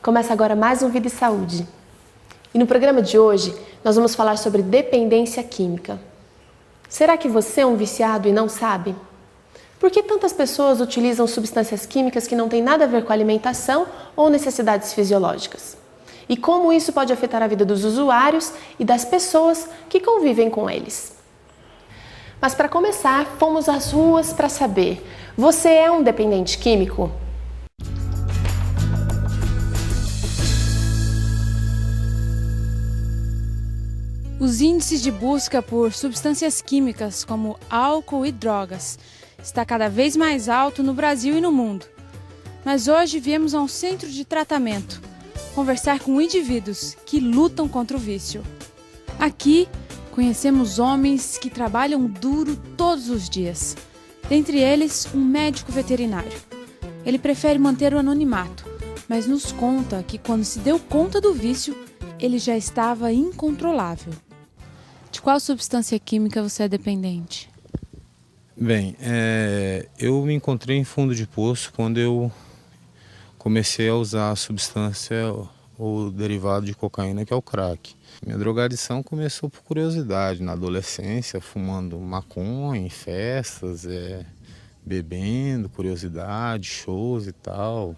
Começa agora mais um Vida e Saúde. E no programa de hoje, nós vamos falar sobre dependência química. Será que você é um viciado e não sabe? Por que tantas pessoas utilizam substâncias químicas que não têm nada a ver com alimentação ou necessidades fisiológicas? E como isso pode afetar a vida dos usuários e das pessoas que convivem com eles? Mas para começar, fomos às ruas para saber: você é um dependente químico? Os índices de busca por substâncias químicas como álcool e drogas está cada vez mais alto no Brasil e no mundo. Mas hoje viemos a um centro de tratamento conversar com indivíduos que lutam contra o vício. Aqui conhecemos homens que trabalham duro todos os dias. Dentre eles, um médico veterinário. Ele prefere manter o anonimato, mas nos conta que quando se deu conta do vício, ele já estava incontrolável. De qual substância química você é dependente? Bem, eu me encontrei em fundo de poço quando eu comecei a usar a substância ou derivado de cocaína, que é o crack. Minha drogadição começou por curiosidade, na adolescência, fumando maconha em festas, bebendo, curiosidade, shows e tal,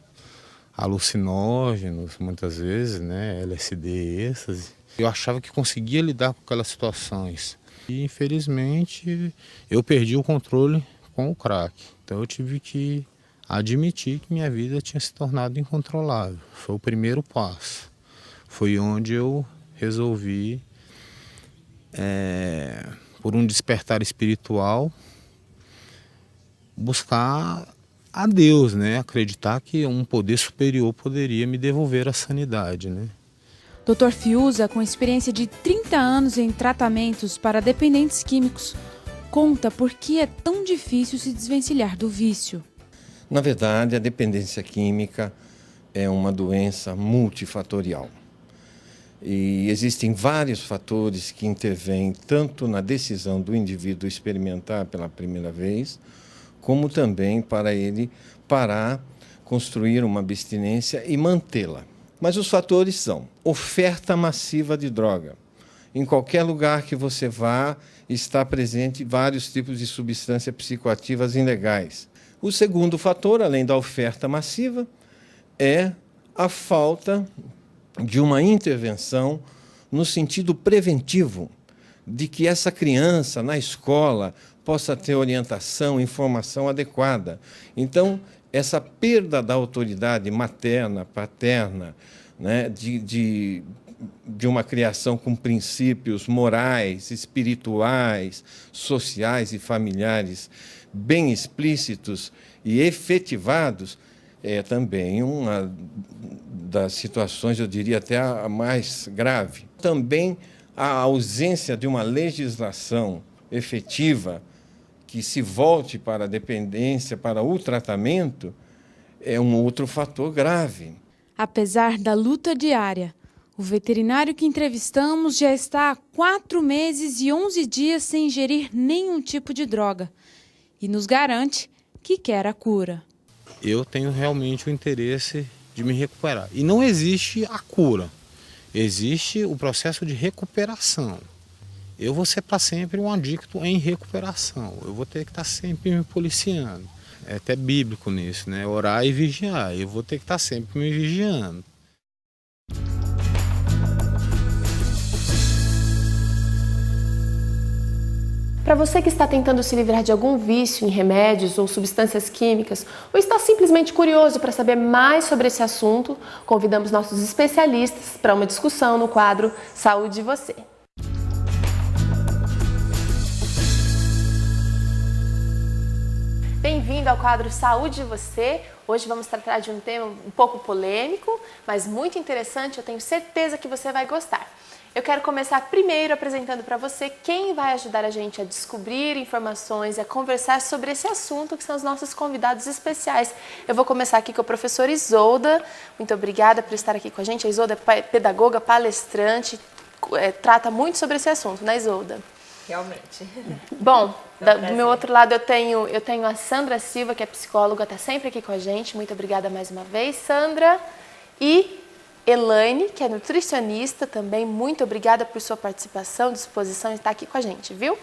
alucinógenos muitas vezes, né, LSD, êxtase. Eu achava que conseguia lidar com aquelas situações e infelizmente eu perdi o controle com o crack. Então eu tive que admitir que minha vida tinha se tornado incontrolável. Foi o primeiro passo. Foi onde eu resolvi, por um despertar espiritual, buscar a Deus, né? Acreditar que um poder superior poderia me devolver a sanidade, né? Dr. Fiuza, com experiência de 30 anos em tratamentos para dependentes químicos, conta por que é tão difícil se desvencilhar do vício. Na verdade, a dependência química é uma doença multifatorial. E existem vários fatores que intervêm tanto na decisão do indivíduo experimentar pela primeira vez, como também para ele parar, construir uma abstinência e mantê-la. Mas os fatores são oferta massiva de droga. Em qualquer lugar que você vá, está presente vários tipos de substâncias psicoativas ilegais. O segundo fator, além da oferta massiva, é a falta de uma intervenção no sentido preventivo, de que essa criança, na escola, possa ter orientação, informação adequada. Então, essa perda da autoridade materna, paterna, né, de uma criação com princípios morais, espirituais, sociais e familiares bem explícitos e efetivados, é também uma das situações, eu diria até a mais grave. Também a ausência de uma legislação efetiva que se volte para a dependência, para o tratamento, é um outro fator grave. Apesar da luta diária, o veterinário que entrevistamos já está há 4 meses e 11 dias sem ingerir nenhum tipo de droga e nos garante que quer a cura. Eu tenho realmente o interesse de me recuperar. E não existe a cura, existe o processo de recuperação. Eu vou ser para sempre um adicto em recuperação, eu vou ter que estar sempre me policiando. É até bíblico nisso, né? Orar e vigiar, eu vou ter que estar sempre me vigiando. Para você que está tentando se livrar de algum vício em remédios ou substâncias químicas, ou está simplesmente curioso para saber mais sobre esse assunto, convidamos nossos especialistas para uma discussão no quadro Saúde e Você. Bem-vindo ao quadro Saúde e Você. Hoje vamos tratar de um tema um pouco polêmico, mas muito interessante. Eu tenho certeza que você vai gostar. Eu quero começar primeiro apresentando para você quem vai ajudar a gente a descobrir informações e a conversar sobre esse assunto, que são os nossos convidados especiais. Eu vou começar aqui com a professora Isolda. Muito obrigada por estar aqui com a gente. A Isolda é pedagoga, palestrante, trata muito sobre esse assunto, né, Isolda? Realmente. Bom, do meu outro lado eu tenho a Sandra Silva, que é psicóloga, está sempre aqui com a gente. Muito obrigada mais uma vez, Sandra. E Elaine, que é nutricionista também, muito obrigada por sua participação, disposição de estar aqui com a gente, viu?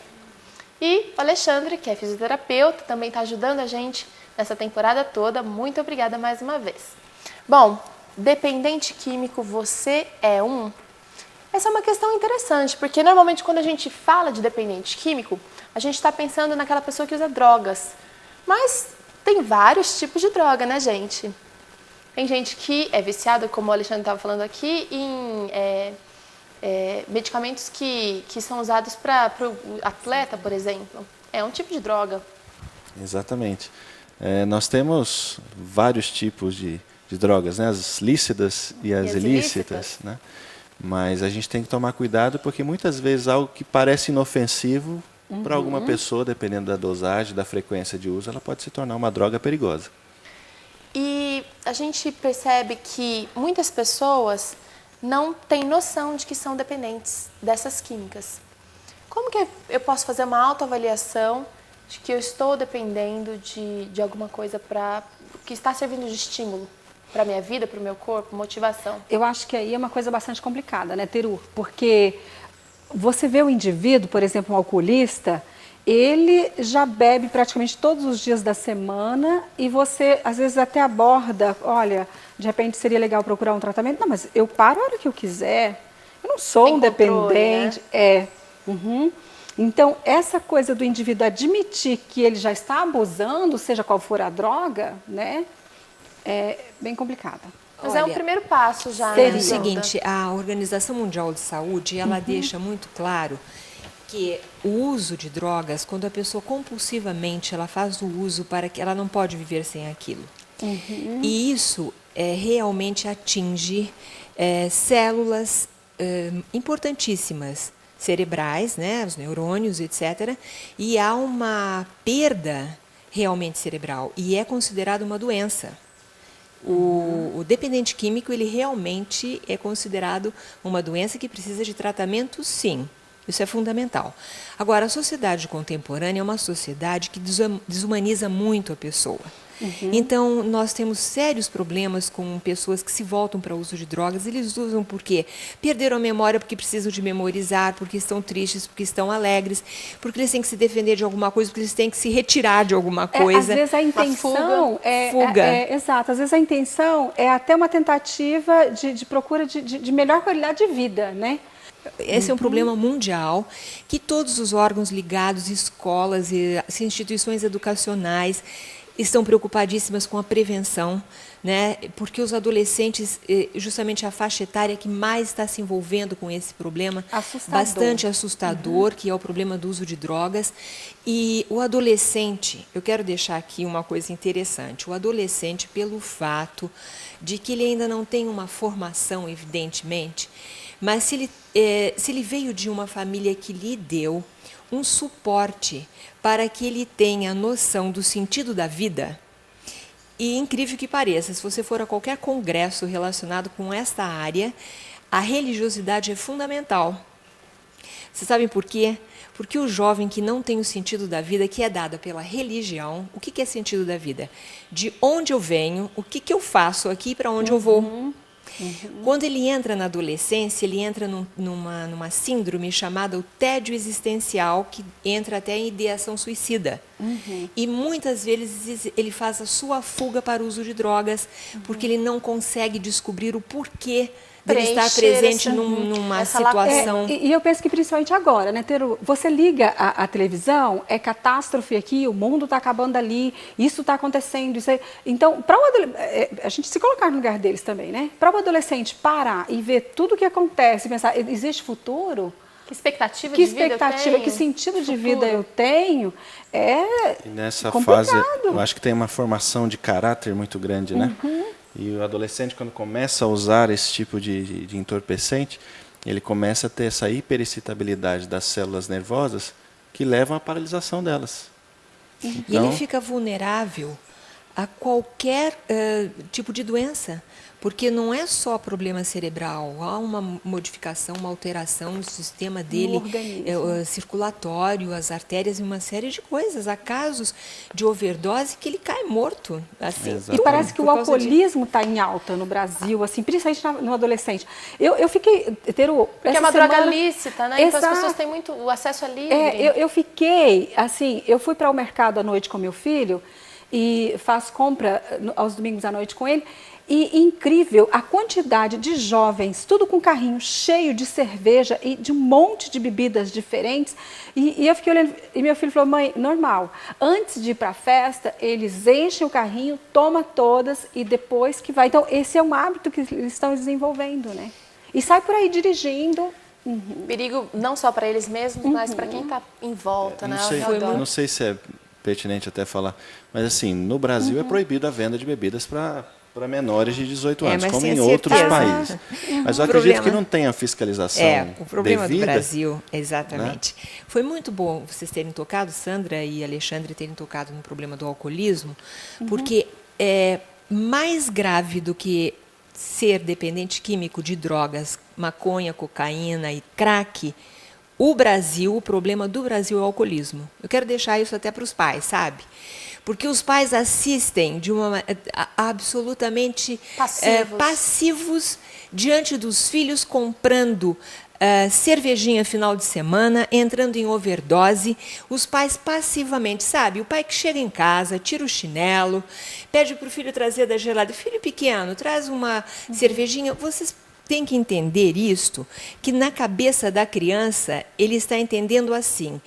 E o Alexandre, que é fisioterapeuta, também está ajudando a gente nessa temporada toda. Muito obrigada mais uma vez. Bom, dependente químico, você é um? Essa é uma questão interessante, porque normalmente quando a gente fala de dependente químico, a gente está pensando naquela pessoa que usa drogas. Mas tem vários tipos de droga, né, gente? Tem gente que é viciada, como o Alexandre estava falando aqui, em medicamentos que são usados para o atleta, por exemplo. É um tipo de droga. Exatamente. Nós temos vários tipos de drogas, né? As lícitas e as ilícitas, né? Mas a gente tem que tomar cuidado porque muitas vezes algo que parece inofensivo para alguma pessoa, dependendo da dosagem, da frequência de uso, ela pode se tornar uma droga perigosa. E a gente percebe que muitas pessoas não têm noção de que são dependentes dessas químicas. Como que eu posso fazer uma autoavaliação de que eu estou dependendo de alguma coisa que está servindo de estímulo para a minha vida, para o meu corpo, motivação? Eu acho que aí é uma coisa bastante complicada, né, Teru? Porque você vê o indivíduo, por exemplo, um alcoolista, ele já bebe praticamente todos os dias da semana e você, às vezes, até aborda, olha, de repente seria legal procurar um tratamento. Não, mas eu paro a hora que eu quiser. Eu não sou Tem um controle, dependente. né? Então, essa coisa do indivíduo admitir que ele já está abusando, seja qual for a droga, né, é bem complicada. Mas é um primeiro passo já, seria. né? É o seguinte, a Organização Mundial de Saúde, ela deixa muito claro que o uso de drogas, quando a pessoa compulsivamente ela faz o uso para que ela não pode viver sem aquilo. E isso realmente atinge células importantíssimas, cerebrais, né, os neurônios, etc. E há uma perda realmente cerebral e é considerado uma doença. O dependente químico, ele realmente é considerado uma doença que precisa de tratamento, sim. Isso é fundamental. Agora, a sociedade contemporânea é uma sociedade que desumaniza muito a pessoa. Então, nós temos sérios problemas com pessoas que se voltam para o uso de drogas. Eles usam porque perderam a memória, porque precisam de memorizar, porque estão tristes, porque estão alegres, porque eles têm que se defender de alguma coisa, porque eles têm que se retirar de alguma coisa. Às vezes a intenção fuga. Exato, às vezes a intenção é até uma tentativa de procura de melhor qualidade de vida, né? Esse é um problema mundial que todos os órgãos ligados, escolas e instituições educacionais estão preocupadíssimas com a prevenção, né? Porque os adolescentes, justamente a faixa etária que mais está se envolvendo com esse problema, bastante assustador, que é o problema do uso de drogas. E o adolescente, eu quero deixar aqui uma coisa interessante, o adolescente, pelo fato de que ele ainda não tem uma formação, evidentemente, mas se ele veio de uma família que lhe deu um suporte para que ele tenha noção do sentido da vida, e incrível que pareça, se você for a qualquer congresso relacionado com esta área, a religiosidade é fundamental. Vocês sabem por quê? Porque o jovem que não tem o sentido da vida, que é dada pela religião, o que é sentido da vida? De onde eu venho, o que eu faço aqui e para onde eu vou. Quando ele entra na adolescência, ele entra numa síndrome chamada o tédio existencial, que entra até em ideação suicida. E muitas vezes ele faz a sua fuga para o uso de drogas, porque ele não consegue descobrir o porquê dele estar presente numa situação. E eu penso que principalmente agora, né, Teru? Você liga a televisão, é catástrofe aqui, o mundo está acabando ali, isso está acontecendo. Isso aí. Então, a gente se colocar no lugar deles também, né? Para o adolescente parar e ver tudo o que acontece, pensar, existe futuro? Que expectativa Que de vida expectativa, eu tenho? que sentido de Futuro. vida eu tenho? E nessa fase, eu acho que tem uma formação de caráter muito grande, né? E o adolescente, quando começa a usar esse tipo de entorpecente, ele começa a ter essa hiperexcitabilidade das células nervosas que levam à paralisação delas. E ele fica vulnerável a qualquer tipo de doença, porque não é só problema cerebral, há uma modificação, uma alteração no sistema dele, circulatório, as artérias e uma série de coisas. Há casos de overdose que ele cai morto. Assim, e parece que o alcoolismo está em alta no Brasil, assim, principalmente no adolescente. Eu fiquei... Porque é uma droga lícita, né? Então as pessoas têm muito... O acesso é livre. Eu fiquei, assim, eu fui para o mercado à noite com meu filho e faço compra aos domingos à noite com ele. E incrível a quantidade de jovens, tudo com carrinho cheio de cerveja e de um monte de bebidas diferentes. E eu fiquei olhando, e meu filho falou, mãe, normal, antes de ir para a festa, eles enchem o carrinho, tomam todas e depois que vai. Então, esse é um hábito que eles estão desenvolvendo, né? E sai por aí dirigindo. Perigo não só para eles mesmos, mas para quem está em volta, né? Não sei se é pertinente até falar, mas assim, no Brasil é proibido a venda de bebidas para menores de 18 anos, como em outros países. Mas eu acredito que não tem a fiscalização o problema devida, do Brasil, exatamente. Né? Foi muito bom vocês terem tocado, Sandra e Alexandre, terem tocado no problema do alcoolismo, porque é mais grave do que ser dependente químico de drogas, maconha, cocaína e crack. O problema do Brasil é o alcoolismo. Eu quero deixar isso até para os pais, sabe? Porque os pais assistem de uma absolutamente passivos diante dos filhos, comprando cervejinha final de semana, entrando em overdose. Os pais passivamente, sabe? O pai que chega em casa, tira o chinelo, pede para o filho trazer da geladeira. Filho pequeno, traz uma cervejinha. Vocês têm que entender isto, que na cabeça da criança ele está entendendo assim.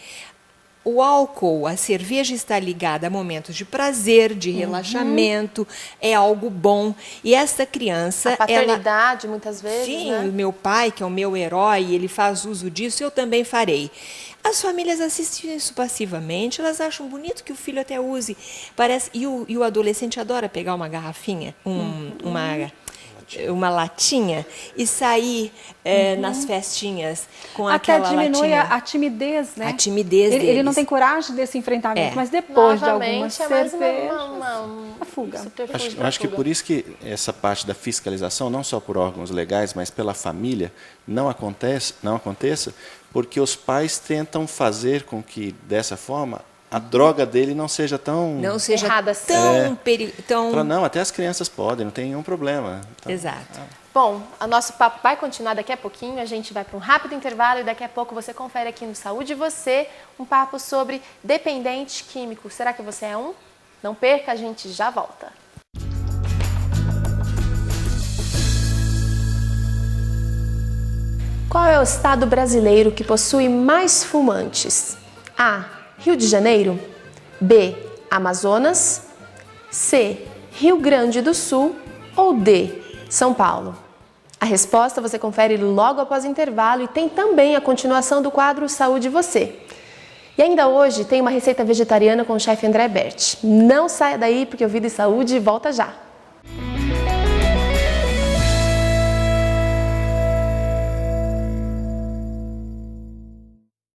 O álcool, a cerveja está ligada a momentos de prazer, de relaxamento, é algo bom. E essa criança... A paternidade, muitas vezes, sim, né? O meu pai, que é o meu herói, ele faz uso disso, eu também farei. As famílias assistem isso passivamente, elas acham bonito que o filho até use. Parece, e o adolescente adora pegar uma garrafinha, uma latinha e sair nas festinhas com aquela latinha. Até diminui a timidez, né? A timidez deles. Ele não tem coragem desse enfrentamento, mas depois de algumas cervejas, uma fuga. Acho que por isso que essa parte da fiscalização, não só por órgãos legais, mas pela família, não aconteça, porque os pais tentam fazer com que, dessa forma, a droga dele não seja tão... Não seja errada tão... Não, até as crianças podem, não tem nenhum problema. Então, exato. Bom, o nosso papo vai continuar daqui a pouquinho, a gente vai para um rápido intervalo e daqui a pouco você confere aqui no Saúde Você um papo sobre dependente químico. Será que você é um? Não perca, a gente já volta. Qual é o estado brasileiro que possui mais fumantes? A. Rio de Janeiro. B. Amazonas. C. Rio Grande do Sul. Ou D. São Paulo. A resposta você confere logo após o intervalo e tem também a continuação do quadro Saúde Você. E ainda hoje tem uma receita vegetariana com o chefe André Berti. Não saia daí porque o Vida e Saúde volta já.